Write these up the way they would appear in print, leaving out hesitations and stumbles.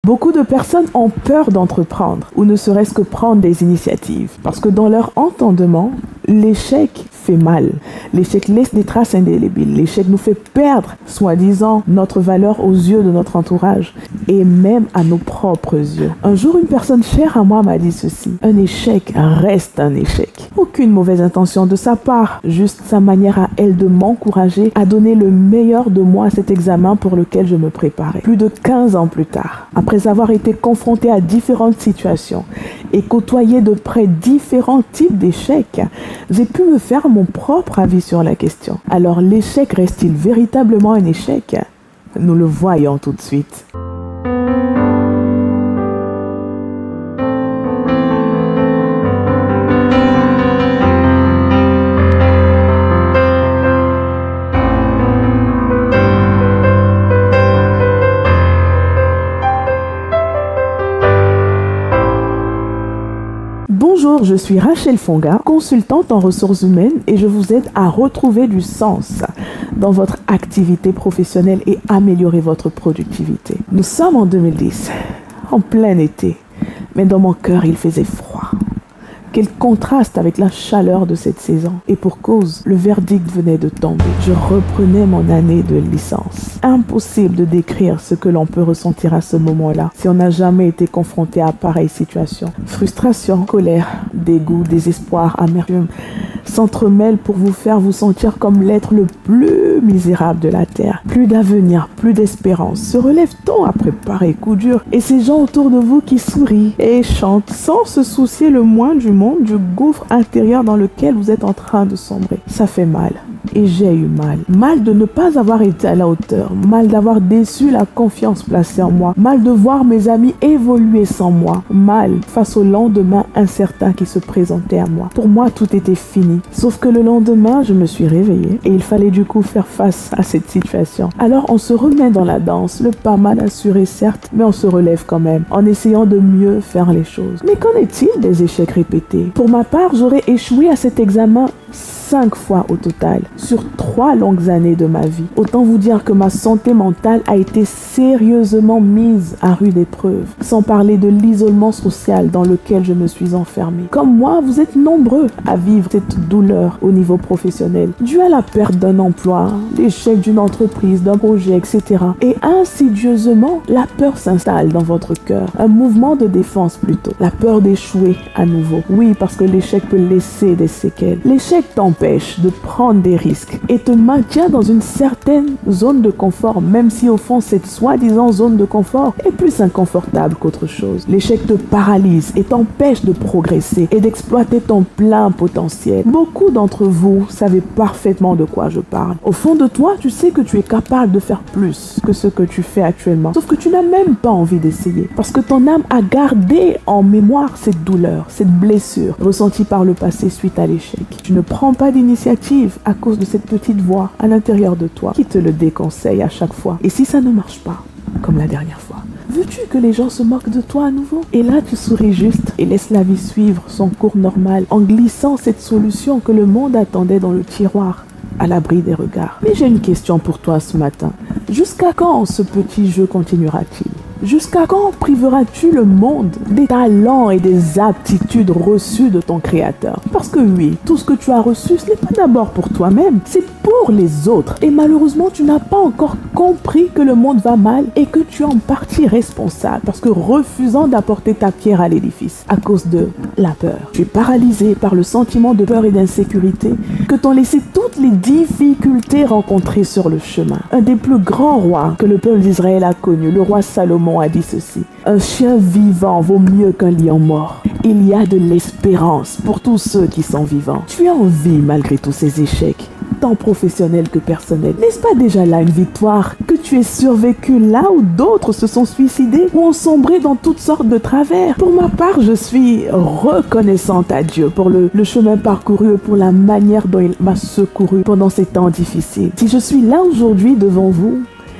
Beaucoup de personnes ont peur d'entreprendre ou ne serait-ce que prendre des initiatives parce que dans leur entendement, l'échec fait mal. L'échec laisse des traces indélébiles. L'échec nous fait perdre, soi-disant, notre valeur aux yeux de notre entourage et même à nos propres yeux. Un jour, une personne chère à moi m'a dit ceci: un échec reste un échec. Aucune mauvaise intention de sa part, juste sa manière à elle de m'encourager à donner le meilleur de moi à cet examen pour lequel je me préparais. Plus de 15 ans plus tard, après avoir été confronté à différentes situations et côtoyé de près différents types d'échecs, j'ai pu me faire mon propre avis sur la question. Alors l'échec reste-t-il véritablement un échec? Nous le voyons tout de suite. Bonjour, je suis Rachel Fonga, consultante en ressources humaines et je vous aide à retrouver du sens dans votre activité professionnelle et améliorer votre productivité. Nous sommes en 2010, en plein été, mais dans mon cœur il faisait froid. Quel contraste avec la chaleur de cette saison. Et pour cause, le verdict venait de tomber. Je reprenais mon année de licence. Impossible de décrire ce que l'on peut ressentir à ce moment-là si on n'a jamais été confronté à pareille situation. Frustration, colère, dégoût, désespoir, amertume s'entremêlent pour vous faire vous sentir comme l'être le plus misérable de la terre. Plus d'avenir, plus d'espérance. Se relève-t-on après pareil coup dur? Et ces gens autour de vous qui sourient et chantent sans se soucier le moins du monde, du gouffre intérieur dans lequel vous êtes en train de sombrer. Ça fait mal. Et j'ai eu mal. Mal de ne pas avoir été à la hauteur. Mal d'avoir déçu la confiance placée en moi. Mal de voir mes amis évoluer sans moi. Mal face au lendemain incertain qui se présentait à moi. Pour moi, tout était fini. Sauf que le lendemain, je me suis réveillée et il fallait du coup faire face à cette situation. Alors on se remet dans la danse, le pas mal assuré certes, mais on se relève quand même en essayant de mieux faire les choses. Mais qu'en est-il des échecs répétés? Pour ma part, j'aurais échoué à cet examen 5 fois au total, sur 3 longues années de ma vie. Autant vous dire que ma santé mentale a été sérieusement mise à rude épreuve, sans parler de l'isolement social dans lequel je me suis enfermée. Comme moi, vous êtes nombreux à vivre cette douleur au niveau professionnel, due à la perte d'un emploi, l'échec d'une entreprise, d'un projet, etc. Et insidieusement, la peur s'installe dans votre cœur, un mouvement de défense plutôt, la peur d'échouer à nouveau. Oui, parce que l'échec peut laisser des séquelles. L'échec t'empêche de prendre des risques et te maintient dans une certaine zone de confort, même si au fond cette soi-disant zone de confort est plus inconfortable qu'autre chose. L'échec te paralyse et t'empêche de progresser et d'exploiter ton plein potentiel. Beaucoup d'entre vous savez parfaitement de quoi je parle. Au fond de toi, tu sais que tu es capable de faire plus que ce que tu fais actuellement. Sauf que tu n'as même pas envie d'essayer parce que ton âme a gardé en mémoire cette douleur, cette blessure ressentie par le passé suite à l'échec. Tu ne prends pas d'initiative à cause de cette petite voix à l'intérieur de toi qui te le déconseille à chaque fois. Et si ça ne marche pas, comme la dernière fois, veux-tu que les gens se moquent de toi à nouveau? Et là, tu souris juste et laisses la vie suivre son cours normal en glissant cette solution que le monde attendait dans le tiroir, à l'abri des regards. Mais j'ai une question pour toi ce matin. Jusqu'à quand ce petit jeu continuera-t-il? Jusqu'à quand priveras-tu le monde des talents et des aptitudes reçues de ton Créateur? Parce que oui, tout ce que tu as reçu, ce n'est pas d'abord pour toi-même, c'est pour les autres. Et malheureusement, tu n'as pas encore compris que le monde va mal et que tu es en partie responsable. Parce que refusant d'apporter ta pierre à l'édifice à cause de la peur, tu es paralysé par le sentiment de peur et d'insécurité que t'ont laissé toutes les difficultés rencontrées sur le chemin. Un des plus grands rois que le peuple d'Israël a connu, le roi Salomon, a dit ceci: un chien vivant vaut mieux qu'un lion mort. Il y a de l'espérance pour tous ceux qui sont vivants. Tu es en vie malgré tous ces échecs, tant professionnels que personnels. N'est-ce pas déjà là une victoire que tu aies survécu là où d'autres se sont suicidés ou ont sombré dans toutes sortes de travers? Pour ma part, je suis reconnaissante à Dieu pour le chemin parcouru et pour la manière dont il m'a secouru pendant ces temps difficiles. Si je suis là aujourd'hui devant vous,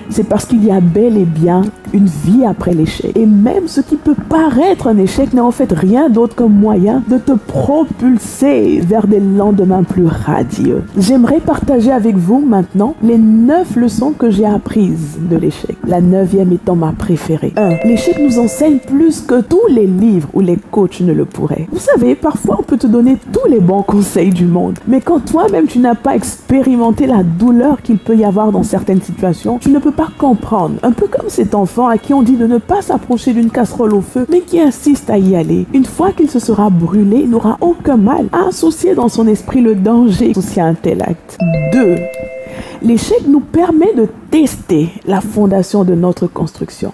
C'est parce qu'il y a bel et bien une vie après l'échec. Et même ce qui peut paraître un échec n'est en fait rien d'autre qu'un moyen de te propulser vers des lendemains plus radieux. J'aimerais partager avec vous maintenant les 9 leçons que j'ai apprises de l'échec. La 9e étant ma préférée. 1. L'échec nous enseigne plus que tous les livres ou les coachs ne le pourraient. Vous savez, parfois on peut te donner tous les bons conseils du monde, mais quand toi-même tu n'as pas expérimenté la douleur qu'il peut y avoir dans certaines situations, tu ne peux pas comprendre. Un peu comme cet enfant à qui on dit de ne pas s'approcher d'une casserole au feu, mais qui insiste à y aller. Une fois qu'il se sera brûlé, il n'aura aucun mal à associer dans son esprit le danger associé à un tel acte. 2. L'échec nous permet de tester la fondation de notre construction.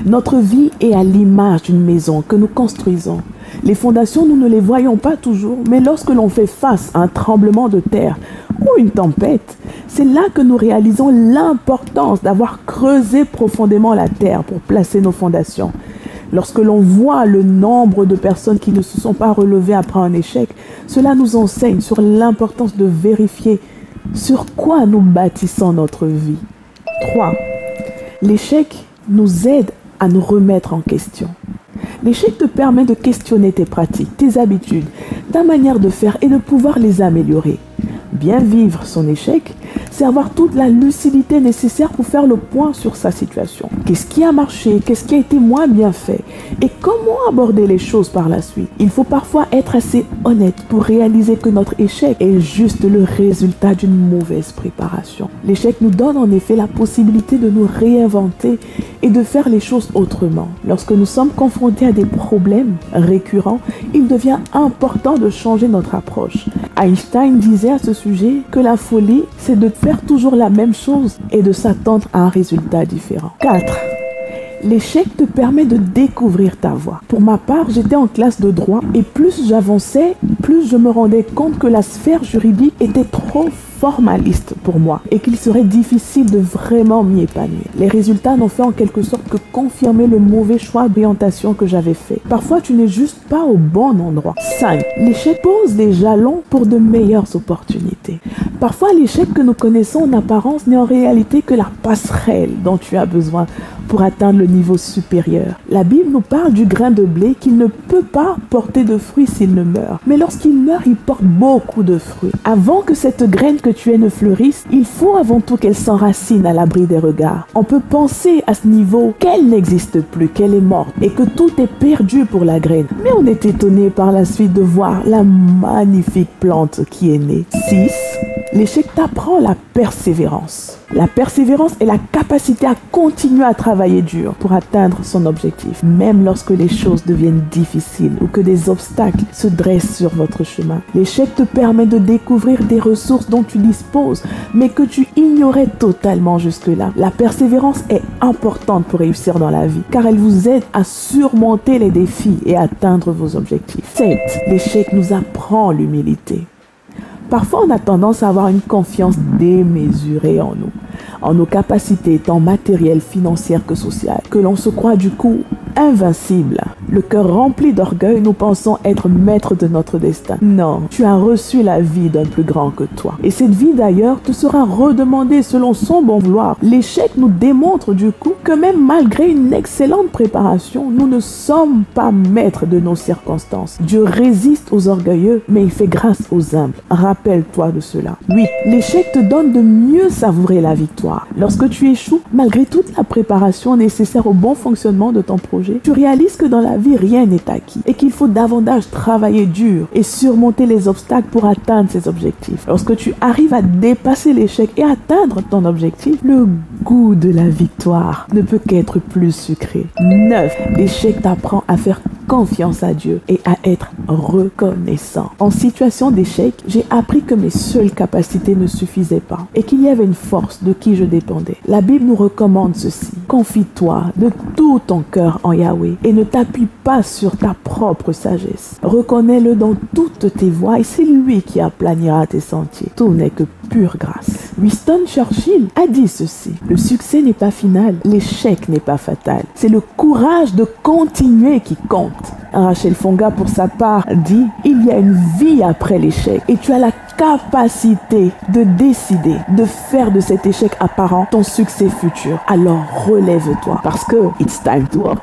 Notre vie est à l'image d'une maison que nous construisons. Les fondations, nous ne les voyons pas toujours, mais lorsque l'on fait face à un tremblement de terre ou une tempête, c'est là que nous réalisons l'importance d'avoir creusé profondément la terre pour placer nos fondations. Lorsque l'on voit le nombre de personnes qui ne se sont pas relevées après un échec, cela nous enseigne sur l'importance de vérifier sur quoi nous bâtissons notre vie. 3. L'échec nous aide à nous remettre en question. L'échec te permet de questionner tes pratiques, tes habitudes, ta manière de faire et de pouvoir les améliorer. Bien vivre son échec, c'est avoir toute la lucidité nécessaire pour faire le point sur sa situation. Qu'est-ce qui a marché? Qu'est-ce qui a été moins bien fait? Et comment aborder les choses par la suite? Il faut parfois être assez honnête pour réaliser que notre échec est juste le résultat d'une mauvaise préparation. L'échec nous donne en effet la possibilité de nous réinventer et de faire les choses autrement. Lorsque nous sommes confrontés à des problèmes récurrents, il devient important de changer notre approche. Einstein disait à ce sujet que la folie, c'est de faire toujours la même chose et de s'attendre à un résultat différent. 4. L'échec te permet de découvrir ta voie. Pour ma part, j'étais en classe de droit et plus j'avançais, plus je me rendais compte que la sphère juridique était trop formaliste pour moi et qu'il serait difficile de vraiment m'y épanouir. Les résultats n'ont fait en quelque sorte que confirmer le mauvais choix d'orientation que j'avais fait. Parfois, tu n'es juste pas au bon endroit. 5. L'échec pose des jalons pour de meilleures opportunités. Parfois, l'échec que nous connaissons en apparence n'est en réalité que la passerelle dont tu as besoin pour atteindre le niveau supérieur. La Bible nous parle du grain de blé qui ne peut pas porter de fruits s'il ne meurt. Mais lorsqu'il meurt, il porte beaucoup de fruits. Avant que cette graine que tu es ne fleurisse, il faut avant tout qu'elle s'enracine à l'abri des regards. On peut penser à ce niveau qu'elle n'existe plus, qu'elle est morte et que tout est perdu pour la graine. Mais on est étonné par la suite de voir la magnifique plante qui est née. 6. L'échec t'apprend la persévérance. La persévérance est la capacité à continuer à travailler dur pour atteindre son objectif, même lorsque les choses deviennent difficiles ou que des obstacles se dressent sur votre chemin. L'échec te permet de découvrir des ressources dont tu disposes, mais que tu ignorais totalement jusque-là. La persévérance est importante pour réussir dans la vie, car elle vous aide à surmonter les défis et à atteindre vos objectifs. 7. L'échec nous apprend l'humilité. Parfois, on a tendance à avoir une confiance démesurée en nous, en nos capacités tant matérielles, financières que sociales, que l'on se croit du coup invincible. Le cœur rempli d'orgueil, nous pensons être maîtres de notre destin. Non, tu as reçu la vie d'un plus grand que toi. Et cette vie d'ailleurs te sera redemandée selon son bon vouloir. L'échec nous démontre du coup que même malgré une excellente préparation, nous ne sommes pas maîtres de nos circonstances. Dieu résiste aux orgueilleux, mais il fait grâce aux humbles. Rappelle-toi de cela. 8. L'échec te donne de mieux savourer la victoire. Lorsque tu échoues, malgré toute la préparation nécessaire au bon fonctionnement de ton projet, tu réalises que dans la vie, rien n'est acquis et qu'il faut davantage travailler dur et surmonter les obstacles pour atteindre ses objectifs. Lorsque tu arrives à dépasser l'échec et atteindre ton objectif, le goût de la victoire ne peut qu'être plus sucré. 9. L'échec t'apprend à faire confiance à Dieu et à être reconnaissant. En situation d'échec, j'ai appris que mes seules capacités ne suffisaient pas et qu'il y avait une force de qui je dépendais. La Bible nous recommande ceci. Confie-toi de tout ton cœur en Yahweh et ne t'appuie pas sur ta propre sagesse. Reconnais-le dans toutes tes voies et c'est lui qui aplanira tes sentiers. Tout n'est que pure grâce. Winston Churchill a dit ceci: le succès n'est pas final, l'échec n'est pas fatal. C'est le courage de continuer qui compte. Rachel Fonga, pour sa part, dit: il y a une vie après l'échec et tu as la capacité de décider de faire de cet échec apparent ton succès futur. Alors relève-toi parce que it's time to work.